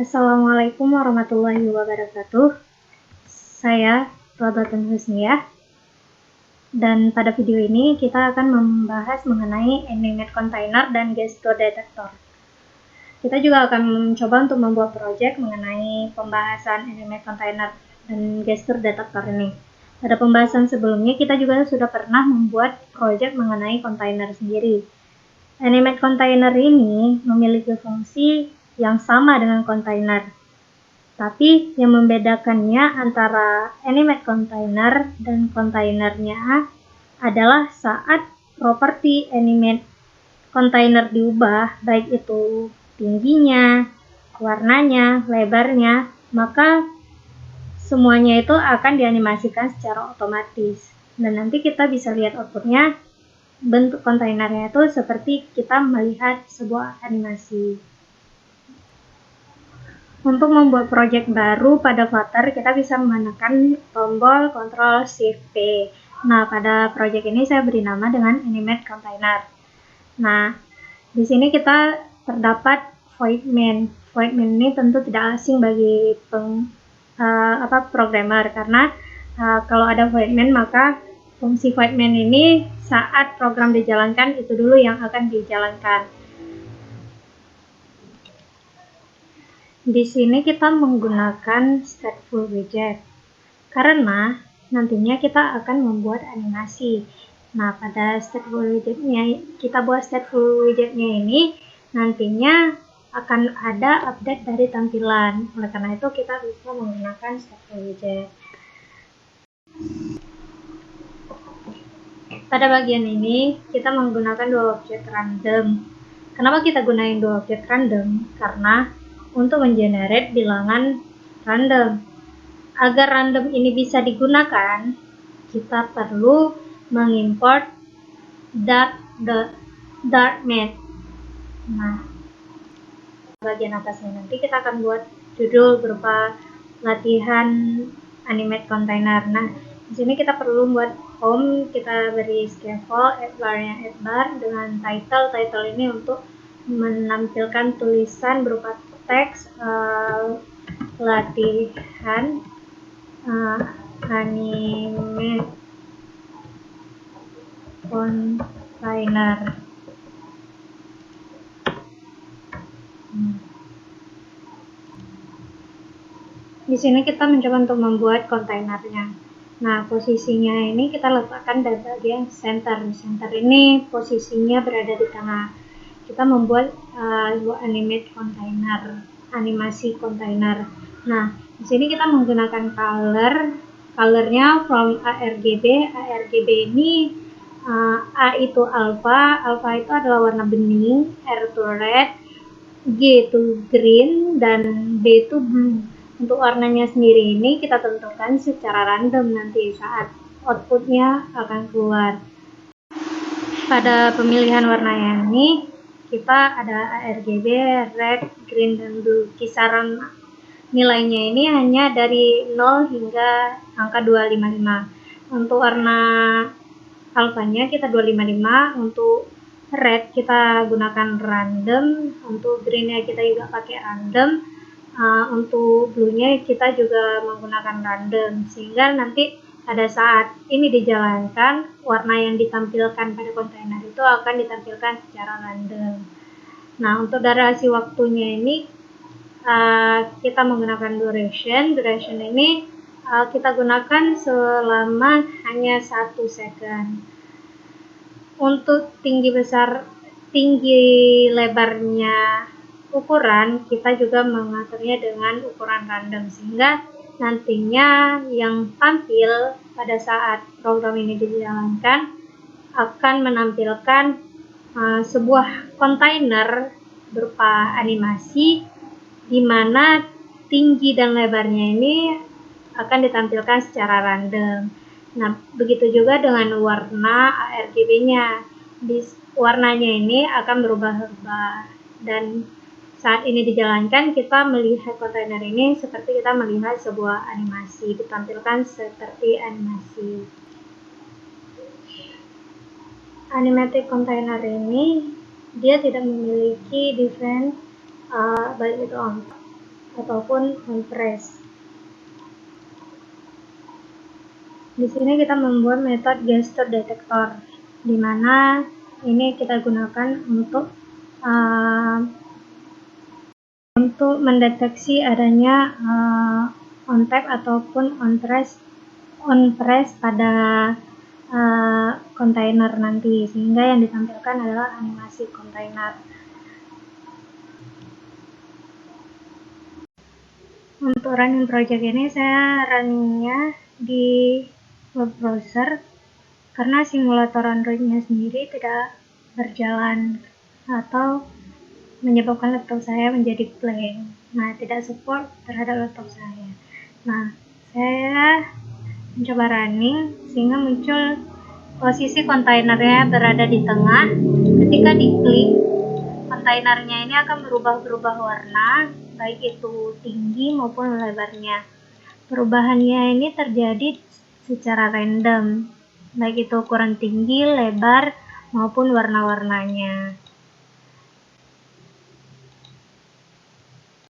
Assalamualaikum warahmatullahi wabarakatuh. Saya Rodatun Husniyah, dan pada video ini kita akan membahas mengenai animate container dan gesture detector. Kita juga akan mencoba untuk membuat project mengenai pembahasan animate container dan gesture detector ini. Pada pembahasan sebelumnya kita juga sudah pernah membuat project mengenai container sendiri. Animate container ini memiliki fungsi yang sama dengan container, tapi yang membedakannya antara animate container dan kontainernya adalah saat properti animate container diubah, baik itu tingginya, warnanya, lebarnya, maka semuanya itu akan dianimasikan secara otomatis. Dan nanti kita bisa lihat outputnya, bentuk kontainernya itu seperti kita melihat sebuah animasi. Untuk membuat project baru pada Flutter, kita bisa menekan tombol Ctrl Shift P. Nah, pada project ini saya beri nama dengan Animate Container. Nah, di sini kita terdapat void main. Void main ini tentu tidak asing bagi programmer, karena kalau ada void main maka fungsi void main ini saat program dijalankan itu dulu yang akan dijalankan. Di sini kita menggunakan stateful widget karena nantinya kita akan membuat animasi. Nah, pada stateful widgetnya, kita buat stateful widgetnya ini nantinya akan ada update dari tampilan. Oleh karena itu kita bisa menggunakan stateful widget. Pada bagian ini kita menggunakan dua objek random. Kenapa kita gunain dua objek random? Karena untuk mengenerate bilangan random. Agar random ini bisa digunakan, kita perlu mengimport Dart-math. Nah, bagian atasnya nanti kita akan buat judul berupa latihan animate container. Nah, di sini kita perlu buat home, kita beri scaffold, add bar dengan title ini untuk menampilkan tulisan berupa teks latihan animate container. Di sini kita mencoba untuk membuat kontainernya. Nah, posisinya ini kita letakkan di bagian center. Center ini posisinya berada di tengah. Kita membuat animate container, animasi kontainer. Nah, di sini kita menggunakan colornya from ARGB. ARGB ini A itu alpha itu adalah warna bening, R itu red, G itu green, dan B itu blue. Untuk warnanya sendiri ini kita tentukan secara random nanti saat outputnya akan keluar. Pada pemilihan warnanya ini kita ada ARGB, red, green, dan blue. Kisaran nilainya ini hanya dari 0 hingga angka 255. Untuk warna alfanya kita 255, untuk red kita gunakan random, untuk greennya kita juga pakai random, untuk blue-nya kita juga menggunakan random, sehingga nanti pada saat ini dijalankan, warna yang ditampilkan pada kontainer itu akan ditampilkan secara random. Nah, untuk durasi waktunya ini kita menggunakan duration ini kita gunakan selama hanya 1 second. Untuk tinggi lebarnya ukuran, kita juga mengaturnya dengan ukuran random, sehingga nantinya yang tampil pada saat program ini dijalankan akan menampilkan sebuah kontainer berupa animasi di mana tinggi dan lebarnya ini akan ditampilkan secara random. Nah, begitu juga dengan warna ARGB-nya. Warnanya ini akan berubah-ubah, dan saat ini dijalankan kita melihat kontainer ini seperti kita melihat sebuah animasi, ditampilkan seperti animasi. Animatic container ini dia tidak memiliki define baik itu on ataupun on press. Di sini kita membuat metode gesture detector, di mana ini kita gunakan untuk mendeteksi adanya on tap ataupun on press pada kontainer nanti, sehingga yang ditampilkan adalah animasi kontainer. Untuk running project ini saya runningnya di web browser karena simulator Android-nya sendiri tidak berjalan atau menyebabkan laptop saya menjadi blank. Nah, tidak support terhadap laptop saya. Nah, saya mencoba running sehingga muncul posisi kontainernya berada di tengah. Ketika diklik, kontainernya ini akan berubah warna, baik itu tinggi maupun lebarnya. Perubahannya ini terjadi secara random, baik itu ukuran tinggi, lebar, maupun warna-warnanya.